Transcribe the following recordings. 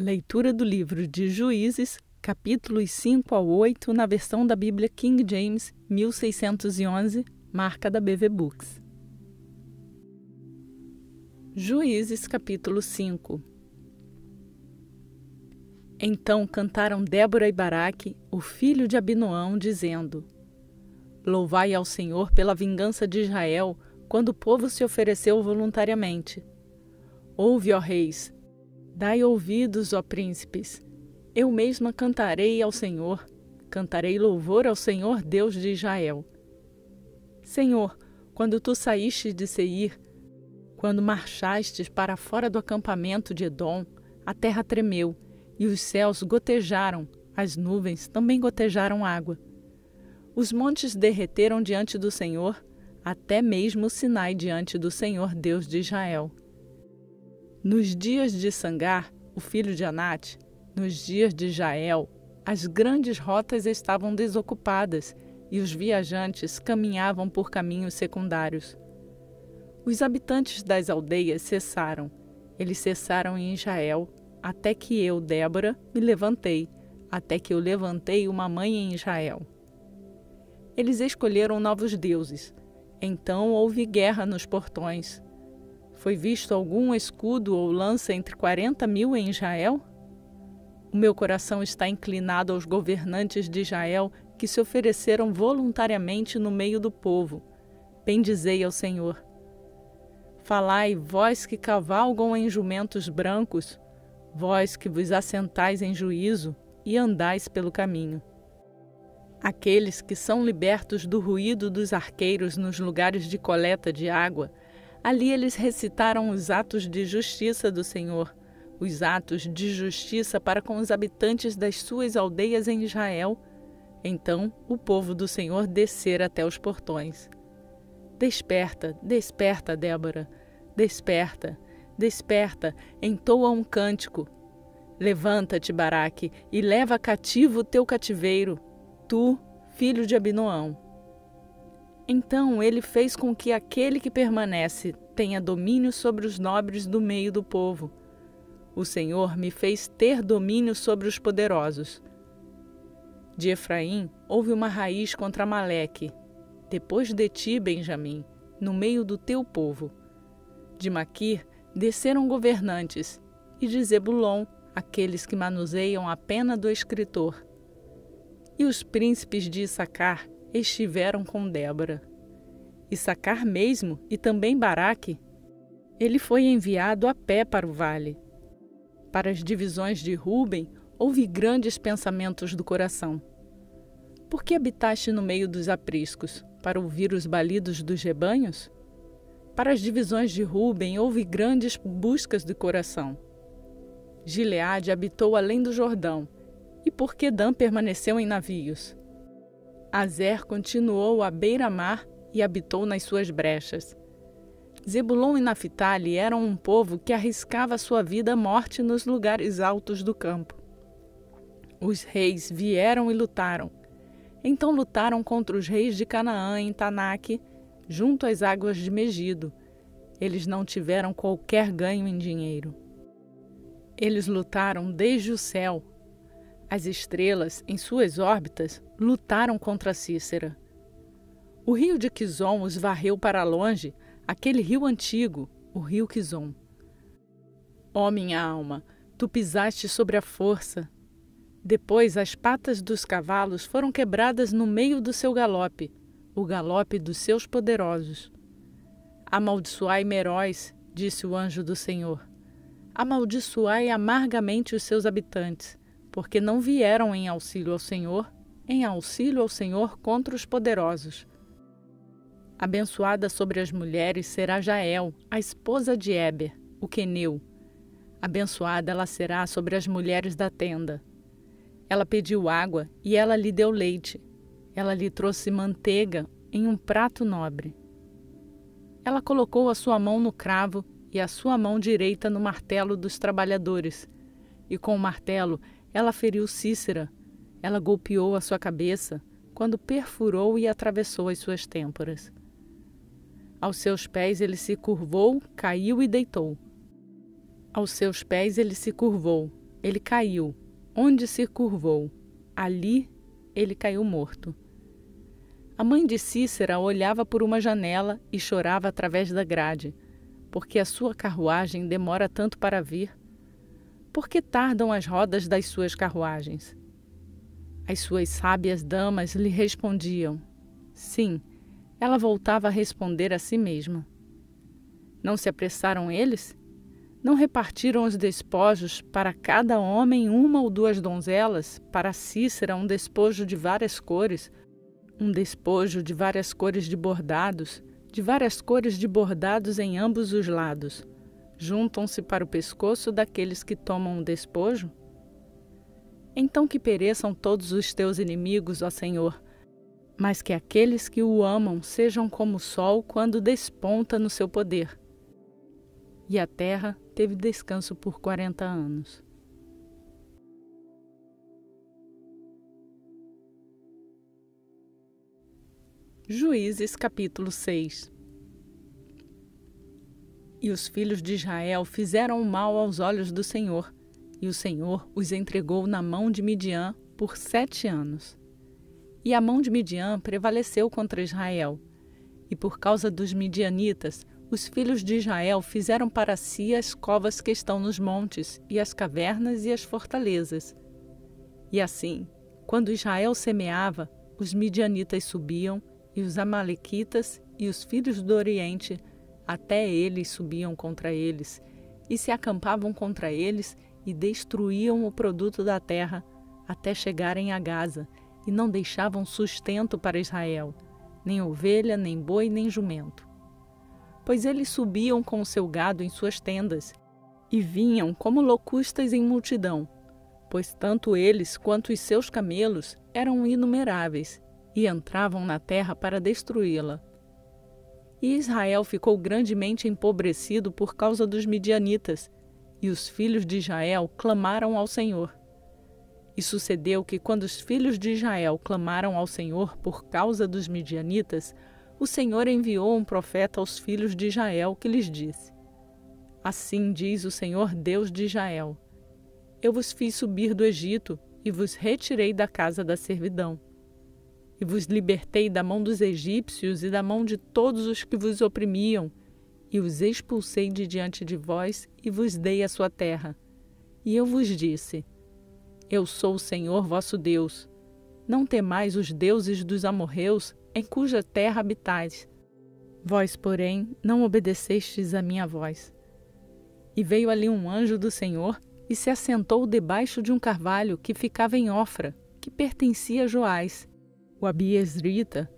Leitura do livro de Juízes, capítulos 5 ao 8, na versão da Bíblia King James, 1611, marca da BV Books. Juízes, capítulo 5. Então cantaram Débora e Baraque, o filho de Abinoão, dizendo: Louvai ao Senhor pela vingança de Israel, quando o povo se ofereceu voluntariamente. Ouve, ó reis, dai ouvidos, ó príncipes. Eu mesma cantarei ao Senhor, cantarei louvor ao Senhor Deus de Israel. Senhor, quando tu saíste de Seir, quando marchastes para fora do acampamento de Edom, a terra tremeu, e os céus gotejaram, as nuvens também gotejaram água. Os montes derreteram diante do Senhor, até mesmo o Sinai diante do Senhor Deus de Israel. Nos dias de Sangar, o filho de Anate, nos dias de Jael, as grandes rotas estavam desocupadas e os viajantes caminhavam por caminhos secundários. Os habitantes das aldeias cessaram. Eles cessaram em Israel, até que eu, Débora, me levantei, até que eu levantei uma mãe em Israel. Eles escolheram novos deuses. Então houve guerra nos portões. Foi visto algum escudo ou lança entre 40.000 em Israel? O meu coração está inclinado aos governantes de Israel que se ofereceram voluntariamente no meio do povo. Bendizei ao Senhor. Falai, vós que cavalgam em jumentos brancos, vós que vos assentais em juízo e andais pelo caminho. Aqueles que são libertos do ruído dos arqueiros nos lugares de coleta de água, ali eles recitaram os atos de justiça do Senhor, os atos de justiça para com os habitantes das suas aldeias em Israel. Então o povo do Senhor descera até os portões. Desperta, desperta, Débora, desperta, desperta, entoa um cântico. Levanta-te, Baraque, e leva cativo o teu cativeiro, tu, filho de Abinoão. Então ele fez com que aquele que permanece tenha domínio sobre os nobres do meio do povo. O Senhor me fez ter domínio sobre os poderosos. De Efraim houve uma raiz contra Amaleque. Depois de ti, Benjamim, no meio do teu povo. De Maquir desceram governantes, e de Zebulon aqueles que manuseiam a pena do escritor. E os príncipes de Issacar estiveram com Débora. Issacar mesmo, e também Baraque, ele foi enviado a pé para o vale. Para as divisões de Ruben, houve grandes pensamentos do coração. Por que habitaste no meio dos apriscos, para ouvir os balidos dos rebanhos? Para as divisões de Ruben, houve grandes buscas do coração. Gileade habitou além do Jordão, e por que Dan permaneceu em navios? Azer continuou à beira-mar e habitou nas suas brechas. Zebulon e Naphtali eram um povo que arriscava sua vida à morte nos lugares altos do campo. Os reis vieram e lutaram. Então lutaram contra os reis de Canaã em Tanaque, junto às águas de Megido. Eles não tiveram qualquer ganho em dinheiro. Eles lutaram desde o céu. As estrelas, em suas órbitas, lutaram contra Cícera. O rio de Quizon os varreu para longe, aquele rio antigo, o rio Quizon. Ó minha alma, tu pisaste sobre a força. Depois as patas dos cavalos foram quebradas no meio do seu galope, o galope dos seus poderosos. Amaldiçoai Meróis, disse o anjo do Senhor. Amaldiçoai amargamente os seus habitantes, porque não vieram em auxílio ao Senhor contra os poderosos. Abençoada sobre as mulheres será Jael, a esposa de Éber, o queneu. Abençoada ela será sobre as mulheres da tenda. Ela pediu água e ela lhe deu leite. Ela lhe trouxe manteiga em um prato nobre. Ela colocou a sua mão no cravo e a sua mão direita no martelo dos trabalhadores. E com o martelo ela feriu Cícera. Ela golpeou a sua cabeça quando perfurou e atravessou as suas têmporas. Aos seus pés ele se curvou, caiu e deitou. Aos seus pés ele se curvou, ele caiu. Onde se curvou, ali ele caiu morto. A mãe de Cícera olhava por uma janela e chorava através da grade, porque a sua carruagem demora tanto para vir. Por que tardam as rodas das suas carruagens? As suas sábias damas lhe respondiam. Sim, ela voltava a responder a si mesma. Não se apressaram eles? Não repartiram os despojos para cada homem 1 ou 2 donzelas, para Cícera um despojo de várias cores, um despojo de várias cores de bordados em ambos os lados, juntam-se para o pescoço daqueles que tomam o despojo? Então que pereçam todos os teus inimigos, ó Senhor, mas que aqueles que o amam sejam como o sol quando desponta no seu poder. E a terra teve descanso por 40 anos. Juízes capítulo 6. E os filhos de Israel fizeram o mal aos olhos do Senhor, e o Senhor os entregou na mão de Midian por 7 anos. E a mão de Midian prevaleceu contra Israel, e por causa dos midianitas, os filhos de Israel fizeram para si as covas que estão nos montes, e as cavernas e as fortalezas. E assim, quando Israel semeava, os midianitas subiam, e os amalequitas e os filhos do Oriente, até eles subiam contra eles, e se acampavam contra eles, e destruíam o produto da terra, até chegarem a Gaza, e não deixavam sustento para Israel, nem ovelha, nem boi, nem jumento. Pois eles subiam com o seu gado em suas tendas, e vinham como locustas em multidão, pois tanto eles quanto os seus camelos eram inumeráveis, e entravam na terra para destruí-la. E Israel ficou grandemente empobrecido por causa dos midianitas, e os filhos de Israel clamaram ao Senhor. E sucedeu que, quando os filhos de Israel clamaram ao Senhor por causa dos midianitas, o Senhor enviou um profeta aos filhos de Israel que lhes disse: Assim diz o Senhor Deus de Israel: Eu vos fiz subir do Egito e vos retirei da casa da servidão. E vos libertei da mão dos egípcios e da mão de todos os que vos oprimiam, e os expulsei de diante de vós e vos dei a sua terra. E eu vos disse: Eu sou o Senhor vosso Deus. Não temais os deuses dos amorreus, em cuja terra habitais. Vós, porém, não obedecestes à minha voz. E veio ali um anjo do Senhor e se assentou debaixo de um carvalho que ficava em Ofra, que pertencia a Joás, o abiezrita,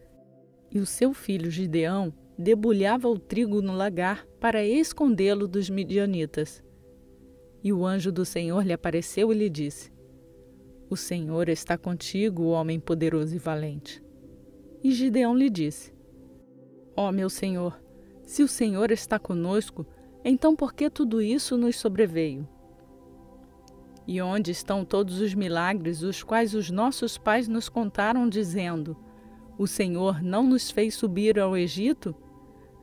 e o seu filho Gideão debulhava o trigo no lagar para escondê-lo dos midianitas. E o anjo do Senhor lhe apareceu e lhe disse: O Senhor está contigo, homem poderoso e valente. E Gideão lhe disse: Ó meu Senhor, se o Senhor está conosco, então por que tudo isso nos sobreveio? E onde estão todos os milagres os quais os nossos pais nos contaram, dizendo: O Senhor não nos fez subir ao Egito?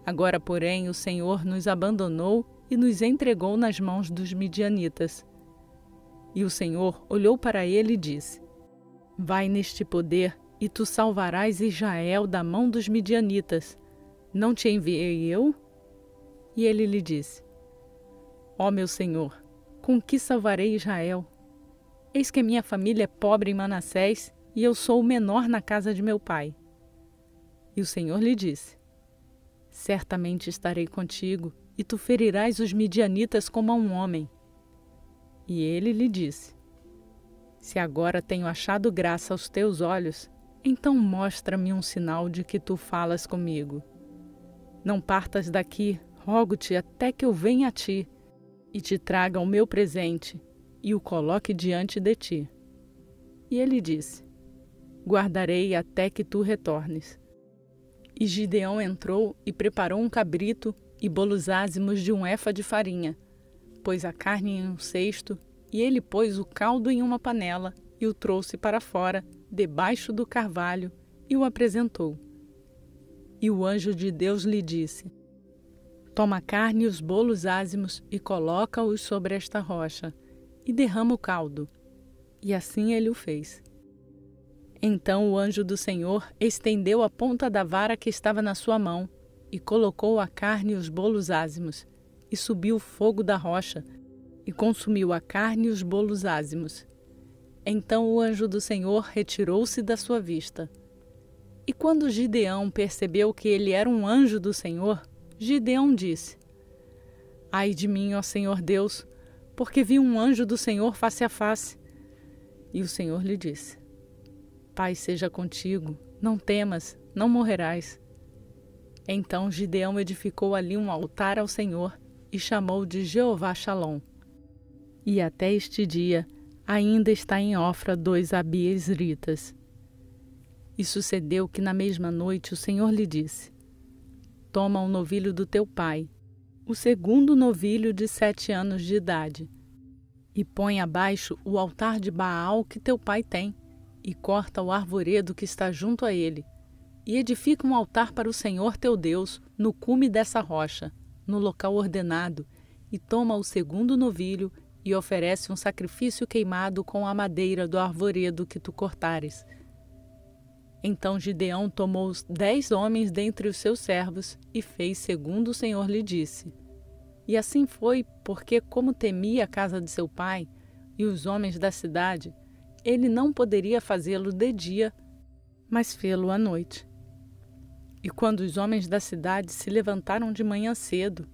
Agora, porém, o Senhor nos abandonou e nos entregou nas mãos dos midianitas. E o Senhor olhou para ele e disse: Vai neste poder, e tu salvarás Israel da mão dos midianitas. Não te enviei eu? E ele lhe disse: Ó meu Senhor, com que salvarei Israel? Eis que a minha família é pobre em Manassés, e eu sou o menor na casa de meu pai. E o Senhor lhe disse: Certamente estarei contigo, e tu ferirás os midianitas como a um homem. E ele lhe disse: Se agora tenho achado graça aos teus olhos, então mostra-me um sinal de que tu falas comigo. Não partas daqui, rogo-te, até que eu venha a ti, e te traga o meu presente, e o coloque diante de ti. E ele disse: Guardarei até que tu retornes. E Gideão entrou e preparou um cabrito e bolos ázimos de 1 efa de farinha, pôs a carne em um cesto, e ele pôs o caldo em uma panela e o trouxe para fora, debaixo do carvalho, e o apresentou. E o anjo de Deus lhe disse: Toma a carne e os bolos ázimos e coloca-os sobre esta rocha, e derrama o caldo. E assim ele o fez. Então o anjo do Senhor estendeu a ponta da vara que estava na sua mão, e colocou a carne e os bolos ázimos, e subiu o fogo da rocha, e consumiu a carne e os bolos ázimos. Então o anjo do Senhor retirou-se da sua vista. E quando Gideão percebeu que ele era um anjo do Senhor, Gideão disse: Ai de mim, ó Senhor Deus, porque vi um anjo do Senhor face a face. E o Senhor lhe disse: Paz seja contigo, não temas, não morrerás. Então Gideão edificou ali um altar ao Senhor e chamou de Jeová Shalom. E até este dia ainda está em Ofra 2 abiezritas. E sucedeu que na mesma noite o Senhor lhe disse: Toma um novilho do teu pai, o segundo novilho de 7 anos de idade, e põe abaixo o altar de Baal que teu pai tem, e corta o arvoredo que está junto a ele, e edifica um altar para o Senhor teu Deus no cume dessa rocha, no local ordenado, e toma o segundo novilho e oferece um sacrifício queimado com a madeira do arvoredo que tu cortares. Então Gideão tomou os 10 homens dentre os seus servos e fez segundo o Senhor lhe disse. E assim foi, porque como temia a casa de seu pai e os homens da cidade, ele não poderia fazê-lo de dia, mas fê-lo à noite. E quando os homens da cidade se levantaram de manhã cedo,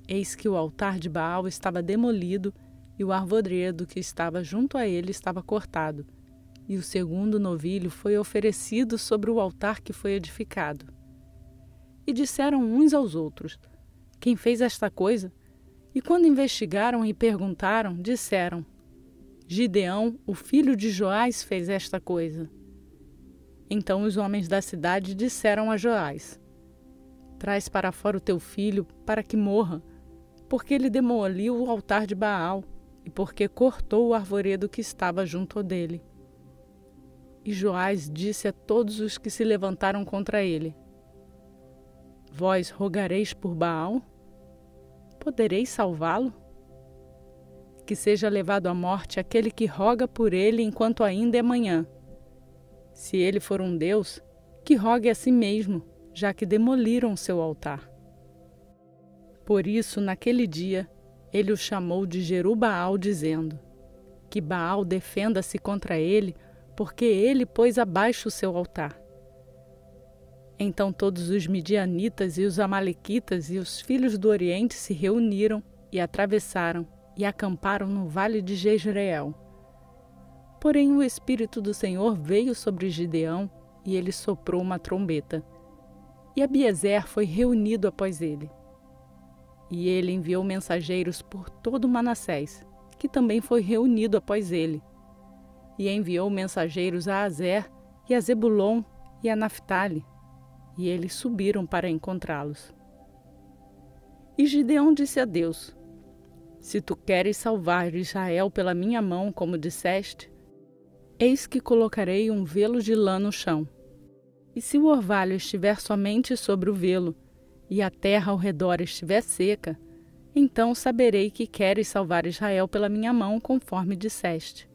eis que o altar de Baal estava demolido e o arvoredo que estava junto a ele estava cortado, e o segundo novilho foi oferecido sobre o altar que foi edificado. E disseram uns aos outros: Quem fez esta coisa? E quando investigaram e perguntaram, disseram: Gideão, o filho de Joás, fez esta coisa. Então os homens da cidade disseram a Joás: Traz para fora o teu filho, para que morra, porque ele demoliu o altar de Baal, e porque cortou o arvoredo que estava junto dele. E Joás disse a todos os que se levantaram contra ele: Vós rogareis por Baal? Podereis salvá-lo? Que seja levado à morte aquele que roga por ele enquanto ainda é manhã. Se ele for um deus, que rogue a si mesmo, já que demoliram seu altar. Por isso, naquele dia, ele o chamou de Jerubaal, dizendo: Que Baal defenda-se contra ele, porque ele pôs abaixo o seu altar. Então todos os midianitas e os amalequitas e os filhos do Oriente se reuniram e atravessaram e acamparam no vale de Jezreel. Porém o Espírito do Senhor veio sobre Gideão e ele soprou uma trombeta. E Abiezer foi reunido após ele. E ele enviou mensageiros por todo Manassés, que também foi reunido após ele. E enviou mensageiros a Azer e a Zebulon e a Naftali, e eles subiram para encontrá-los. E Gideão disse a Deus: Se tu queres salvar Israel pela minha mão, como disseste, eis que colocarei um velo de lã no chão. E se o orvalho estiver somente sobre o velo, e a terra ao redor estiver seca, então saberei que queres salvar Israel pela minha mão, conforme disseste.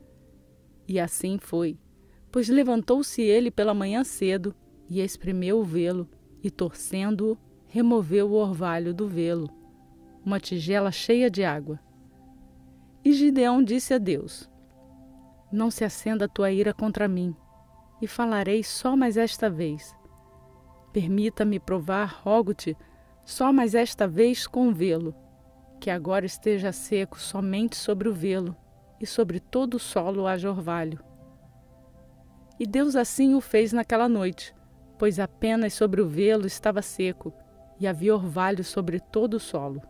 E assim foi, pois levantou-se ele pela manhã cedo, e espremeu o velo, e torcendo-o, removeu o orvalho do velo, uma tigela cheia de água. E Gideão disse a Deus: Não se acenda a tua ira contra mim, e falarei só mais esta vez. Permita-me provar, rogo-te, só mais esta vez com o velo, que agora esteja seco somente sobre o velo, e sobre todo o solo haja orvalho. E Deus assim o fez naquela noite, pois apenas sobre o velo estava seco, e havia orvalho sobre todo o solo.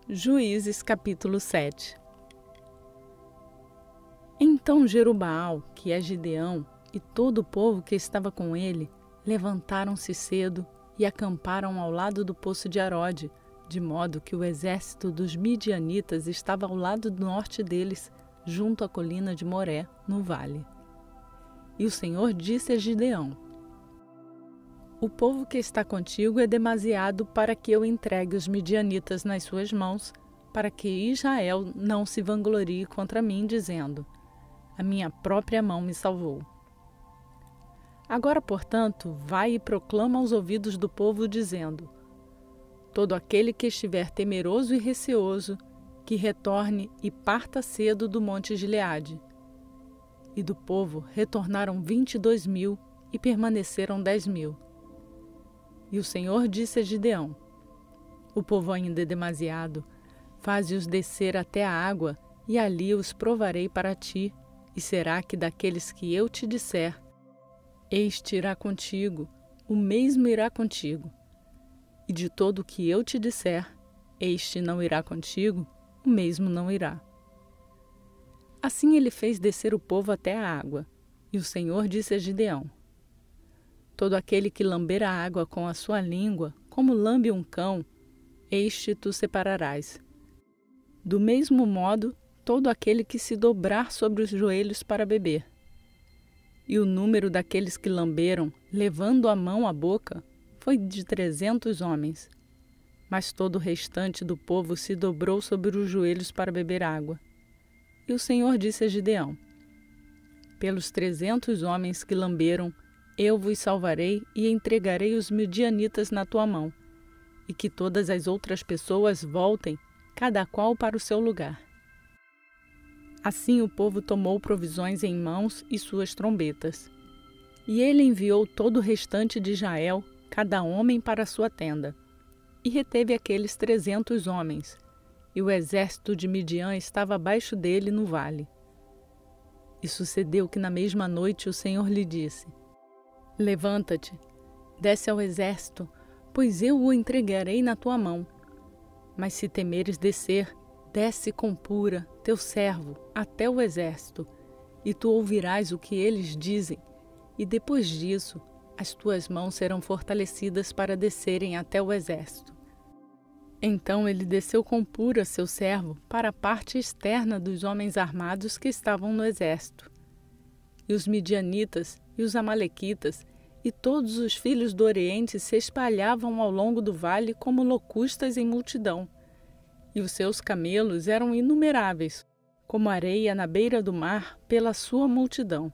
Juízes capítulo 7. Então Jerubaal, que é Gideão, e todo o povo que estava com ele, levantaram-se cedo e acamparam ao lado do poço de Arode, de modo que o exército dos midianitas estava ao lado do norte deles, junto à colina de Moré, no vale. E o Senhor disse a Gideão: O povo que está contigo é demasiado para que eu entregue os midianitas nas suas mãos, para que Israel não se vanglorie contra mim, dizendo: a minha própria mão me salvou. Agora, portanto, vai e proclama aos ouvidos do povo, dizendo: todo aquele que estiver temeroso e receoso, que retorne e parta cedo do monte Gileade. E do povo retornaram 22.000 e permaneceram 10.000. E o Senhor disse a Gideão: o povo ainda é demasiado, faze-os descer até a água, e ali os provarei para ti, e será que daqueles que eu te disser, este irá contigo, o mesmo irá contigo. E de todo o que eu te disser, este não irá contigo, o mesmo não irá. Assim ele fez descer o povo até a água, e o Senhor disse a Gideão: todo aquele que lamber a água com a sua língua, como lambe um cão, este tu separarás. Do mesmo modo, todo aquele que se dobrar sobre os joelhos para beber. E o número daqueles que lamberam, levando a mão à boca, foi de 300 homens. Mas todo o restante do povo se dobrou sobre os joelhos para beber água. E o Senhor disse a Gideão: pelos 300 homens que lamberam, eu vos salvarei e entregarei os midianitas na tua mão, e que todas as outras pessoas voltem, cada qual para o seu lugar. Assim o povo tomou provisões em mãos e suas trombetas. E ele enviou todo o restante de Israel, cada homem para a sua tenda. E reteve aqueles 300 homens, e o exército de Midian estava abaixo dele no vale. E sucedeu que na mesma noite o Senhor lhe disse: levanta-te, desce ao exército, pois eu o entregarei na tua mão. Mas se temeres descer, desce com Pura, teu servo, até o exército, e tu ouvirás o que eles dizem, e depois disso as tuas mãos serão fortalecidas para descerem até o exército. Então ele desceu com Pura, seu servo, para a parte externa dos homens armados que estavam no exército. E os midianitas e os amalequitas e todos os filhos do Oriente se espalhavam ao longo do vale como locustas em multidão. E os seus camelos eram inumeráveis, como areia na beira do mar, pela sua multidão.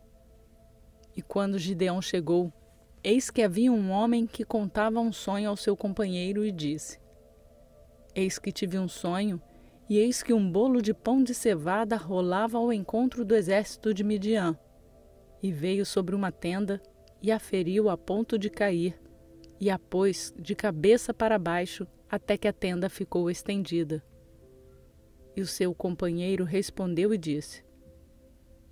E quando Gideão chegou, eis que havia um homem que contava um sonho ao seu companheiro e disse: eis que tive um sonho, e eis que um bolo de pão de cevada rolava ao encontro do exército de Midian, e veio sobre uma tenda, e a feriu a ponto de cair, e a pôs de cabeça para baixo, até que a tenda ficou estendida. E o seu companheiro respondeu e disse: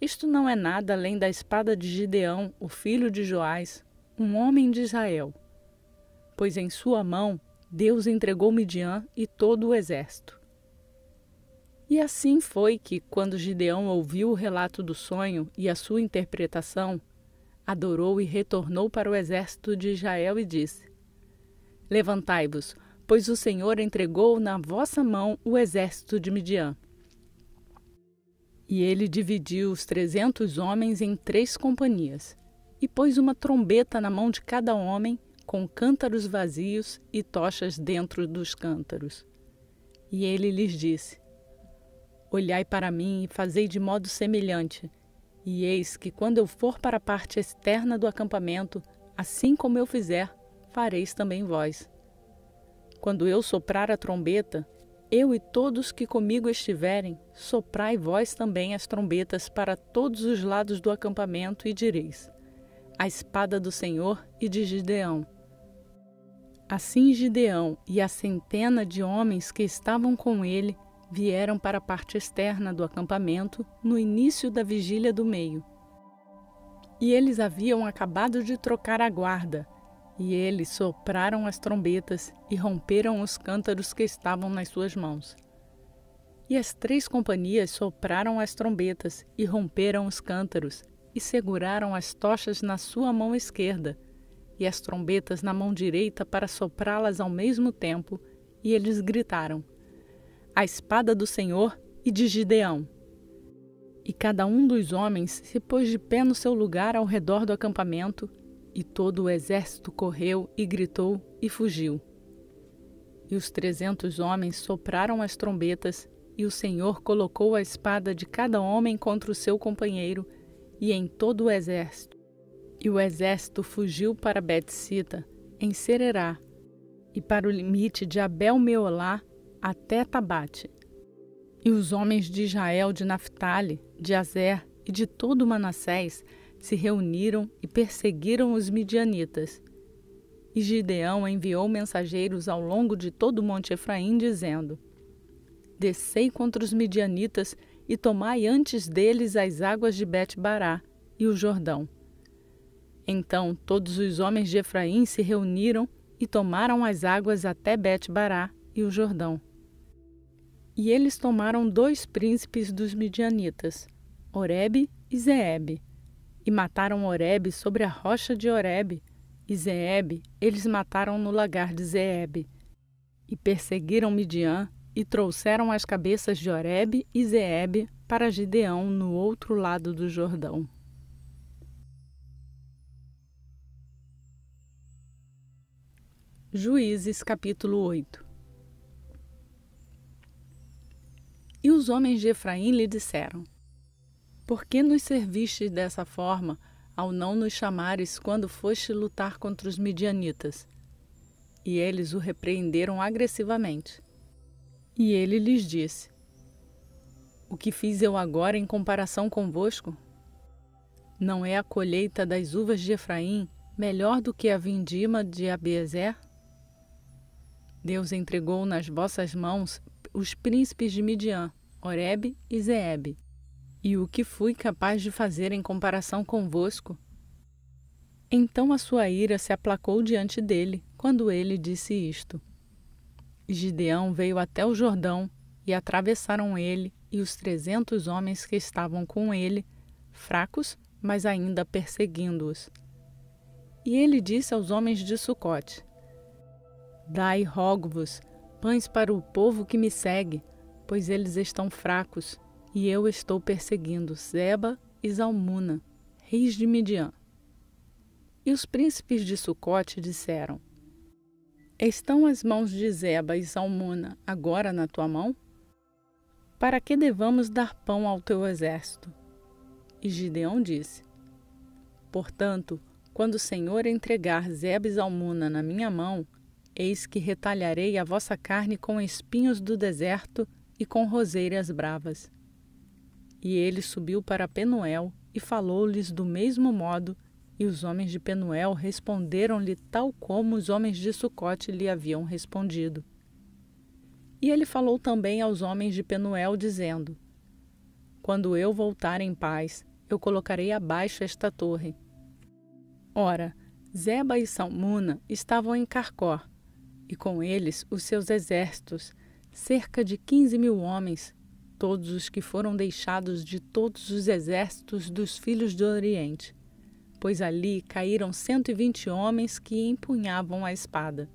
isto não é nada além da espada de Gideão, o filho de Joás, um homem de Israel. Pois em sua mão Deus entregou Midian e todo o exército. E assim foi que, quando Gideão ouviu o relato do sonho e a sua interpretação, adorou e retornou para o exército de Israel e disse: levantai-vos, pois o Senhor entregou na vossa mão o exército de Midian. E ele dividiu os 300 homens em 3 companhias, e pôs uma trombeta na mão de cada homem, com cântaros vazios e tochas dentro dos cântaros. E ele lhes disse: olhai para mim e fazei de modo semelhante, e eis que quando eu for para a parte externa do acampamento, assim como eu fizer, fareis também vós. Quando eu soprar a trombeta, eu e todos que comigo estiverem, soprai vós também as trombetas para todos os lados do acampamento e direis: a espada do Senhor e de Gideão. Assim Gideão e a 100 de homens que estavam com ele vieram para a parte externa do acampamento no início da vigília do meio. E eles haviam acabado de trocar a guarda, e eles sopraram as trombetas e romperam os cântaros que estavam nas suas mãos. E as 3 companhias sopraram as trombetas e romperam os cântaros, e seguraram as tochas na sua mão esquerda, e as trombetas na mão direita para soprá-las ao mesmo tempo, e eles gritaram: a espada do Senhor e de Gideão. E cada um dos homens se pôs de pé no seu lugar ao redor do acampamento, E todo o exército correu e gritou e fugiu. E os 300 homens sopraram as trombetas, e o Senhor colocou a espada de cada homem contra o seu companheiro, e em todo o exército. E o exército fugiu para Bet-sita, em Sererá, e para o limite de Abel-Meolá até Tabate. E os homens de Israel, de Naphtali, de Azer e de todo Manassés se reuniram e perseguiram os midianitas. E Gideão enviou mensageiros ao longo de todo o monte Efraim, dizendo: Descei contra os midianitas e tomai antes deles as águas de Bet-bará e o Jordão. Então todos os homens de Efraim se reuniram e tomaram as águas até Bet-bará e o Jordão. E eles tomaram 2 príncipes dos midianitas, Oreb e Zeebe, e mataram Oreb sobre a rocha de Oreb, e Zeebe eles mataram no lagar de Zeebe. E perseguiram Midian, e trouxeram as cabeças de Oreb e Zeebe para Gideão no outro lado do Jordão. Juízes capítulo 8. E os homens de Efraim lhe disseram: Por que nos servistes dessa forma, ao não nos chamares quando foste lutar contra os midianitas? E eles o repreenderam agressivamente. E ele lhes disse: O que fiz eu agora em comparação convosco? Não é a colheita das uvas de Efraim melhor do que a vindima de Abiezer? Deus entregou nas vossas mãos os príncipes de Midian, Oreb e Zeebe. E o que fui capaz de fazer em comparação convosco? Então a sua ira se aplacou diante dele, quando ele disse isto. E Gideão veio até o Jordão, e atravessaram ele e os 300 homens que estavam com ele, fracos, mas ainda perseguindo-os. E ele disse aos homens de Sucote: Dai, rogo-vos, pães para o povo que me segue, pois eles estão fracos, e eu estou perseguindo Zeba e Zalmuna, reis de Midian. E os príncipes de Sucote disseram: Estão as mãos de Zeba e Zalmuna agora na tua mão? Para que devamos dar pão ao teu exército? E Gideão disse: Portanto, quando o Senhor entregar Zeba e Zalmuna na minha mão, eis que retalharei a vossa carne com espinhos do deserto e com roseiras bravas. E ele subiu para Penuel e falou-lhes do mesmo modo, e os homens de Penuel responderam-lhe tal como os homens de Sucote lhe haviam respondido. E ele falou também aos homens de Penuel, dizendo: Quando eu voltar em paz, eu colocarei abaixo esta torre. Ora, Zeba e Salmuna estavam em Carcor, e com eles os seus exércitos, cerca de 15.000 homens, todos os que foram deixados de todos os exércitos dos filhos do Oriente, pois ali caíram 120 homens que empunhavam a espada.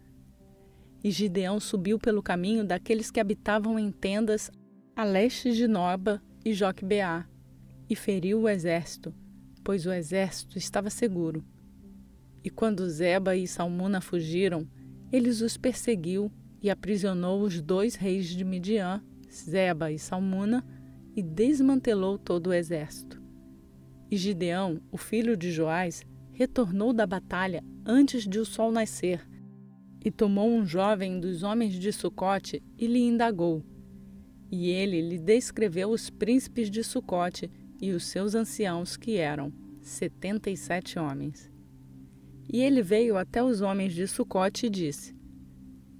E Gideão subiu pelo caminho daqueles que habitavam em tendas a leste de Noba e Joquebeá, e feriu o exército, pois o exército estava seguro. E quando Zeba e Salmuna fugiram, eles os perseguiu e aprisionou os 2 reis de Midian, Zeba e Salmuna, e desmantelou todo o exército. E Gideão, o filho de Joás, retornou da batalha antes de o sol nascer, e tomou um jovem dos homens de Sucote e lhe indagou. E ele lhe descreveu os príncipes de Sucote e os seus anciãos, que eram 77 homens. E ele veio até os homens de Sucote e disse: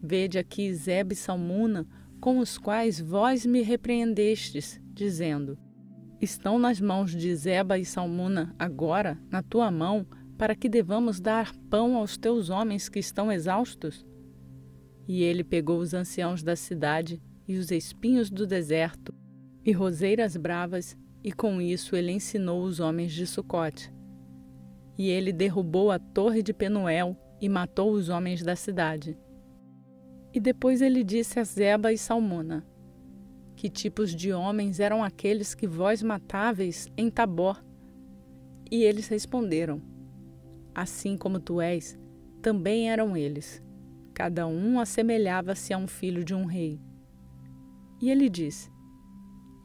Vede aqui Zeba e Salmuna, com os quais vós me repreendestes, dizendo: Estão nas mãos de Zeba e Salmuna agora, na tua mão, para que devamos dar pão aos teus homens que estão exaustos? E ele pegou os anciãos da cidade e os espinhos do deserto e roseiras bravas, e com isso ele ensinou os homens de Sucote. E ele derrubou a torre de Penuel e matou os homens da cidade. E depois ele disse a Zeba e Salmuna: Que tipos de homens eram aqueles que vós matáveis em Tabor? E eles responderam: assim como tu és, também eram eles. Cada um assemelhava-se a um filho de um rei. E ele disse: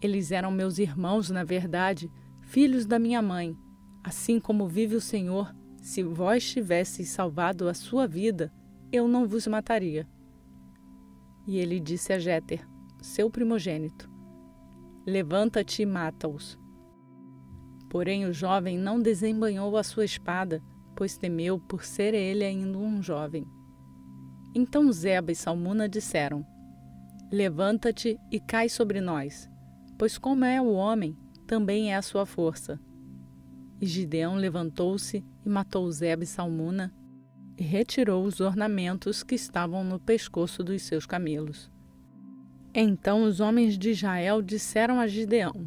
Eles eram meus irmãos, na verdade, filhos da minha mãe. Assim como vive o Senhor, se vós tivesseis salvado a sua vida, eu não vos mataria. E ele disse a Jéter, seu primogênito: Levanta-te e mata-os. Porém o jovem não desembainhou a sua espada, pois temeu por ser ele ainda um jovem. Então Zeba e Salmuna disseram: Levanta-te e cai sobre nós, pois como é o homem, também é a sua força. E Gideão levantou-se e matou Zeba e Salmuna, e retirou os ornamentos que estavam no pescoço dos seus camelos. Então os homens de Israel disseram a Gideão: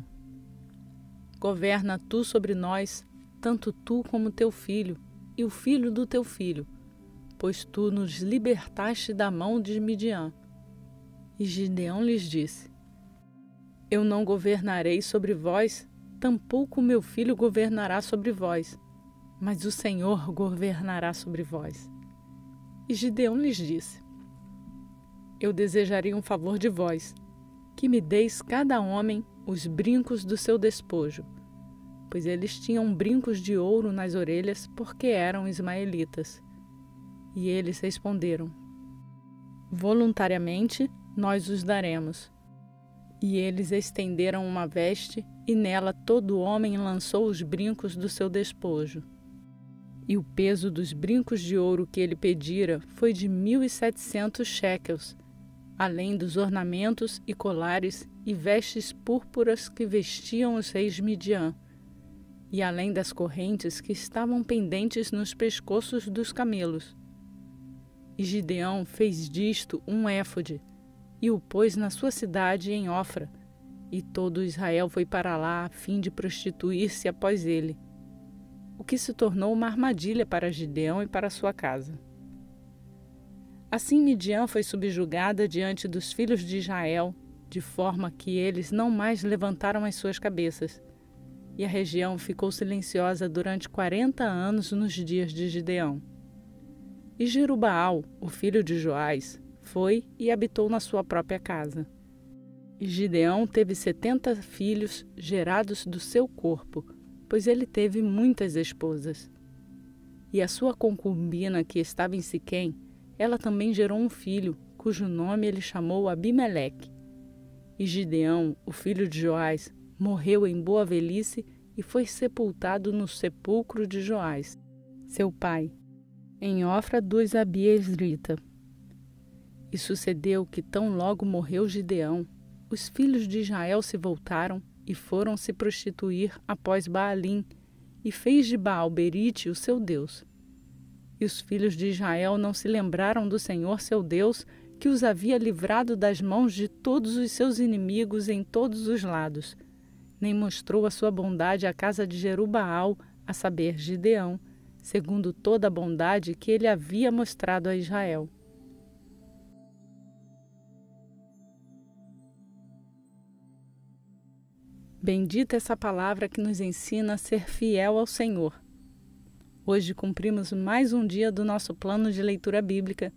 Governa tu sobre nós, tanto tu como teu filho, e o filho do teu filho, pois tu nos libertaste da mão de Midian. E Gideão lhes disse: Eu não governarei sobre vós, tampouco meu filho governará sobre vós, mas o Senhor governará sobre vós. E Gideão lhes disse: Eu desejaria um favor de vós, que me deis cada homem os brincos do seu despojo, pois eles tinham brincos de ouro nas orelhas, porque eram ismaelitas. E eles responderam: Voluntariamente nós os daremos. E eles estenderam uma veste, e nela todo homem lançou os brincos do seu despojo. E o peso dos brincos de ouro que ele pedira foi de 1.700 shekels, além dos ornamentos e colares e vestes púrpuras que vestiam os reis Midian, e além das correntes que estavam pendentes nos pescoços dos camelos. E Gideão fez disto um éfode, e o pôs na sua cidade em Ofra, e todo Israel foi para lá a fim de prostituir-se após ele, o que se tornou uma armadilha para Gideão e para sua casa. Assim Midian foi subjugada diante dos filhos de Israel, de forma que eles não mais levantaram as suas cabeças, e a região ficou silenciosa durante 40 anos nos dias de Gideão. E Jerubaal, o filho de Joás, foi e habitou na sua própria casa. E Gideão teve 70 filhos gerados do seu corpo, pois ele teve muitas esposas. E a sua concubina, que estava em Siquém, ela também gerou um filho, cujo nome ele chamou Abimeleque. E Gideão, o filho de Joás, morreu em boa velhice e foi sepultado no sepulcro de Joás, seu pai, em Ofra dos Abiezrita. E sucedeu que tão logo morreu Gideão, os filhos de Israel se voltaram e foram se prostituir após Baalim, e fez de Baal-berite o seu Deus. E os filhos de Israel não se lembraram do Senhor seu Deus, que os havia livrado das mãos de todos os seus inimigos em todos os lados, nem mostrou a sua bondade à casa de Jerubaal, a saber, Gideão, segundo toda a bondade que ele havia mostrado a Israel. Bendita essa palavra que nos ensina a ser fiel ao Senhor. Hoje cumprimos mais um dia do nosso plano de leitura bíblica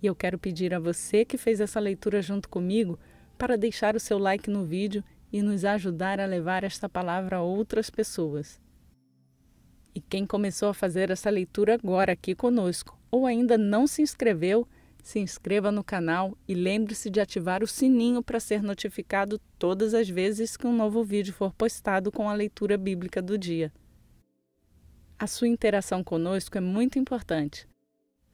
e eu quero pedir a você que fez essa leitura junto comigo para deixar o seu like no vídeo e nos ajudar a levar esta palavra a outras pessoas. E quem começou a fazer essa leitura agora aqui conosco ou ainda não se inscreveu, se inscreva no canal e lembre-se de ativar o sininho para ser notificado todas as vezes que um novo vídeo for postado com a leitura bíblica do dia. A sua interação conosco é muito importante.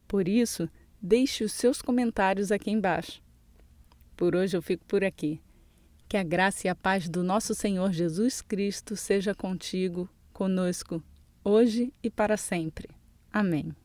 Por isso, deixe os seus comentários aqui embaixo. Por hoje eu fico por aqui. Que a graça e a paz do nosso Senhor Jesus Cristo seja contigo, conosco, hoje e para sempre. Amém.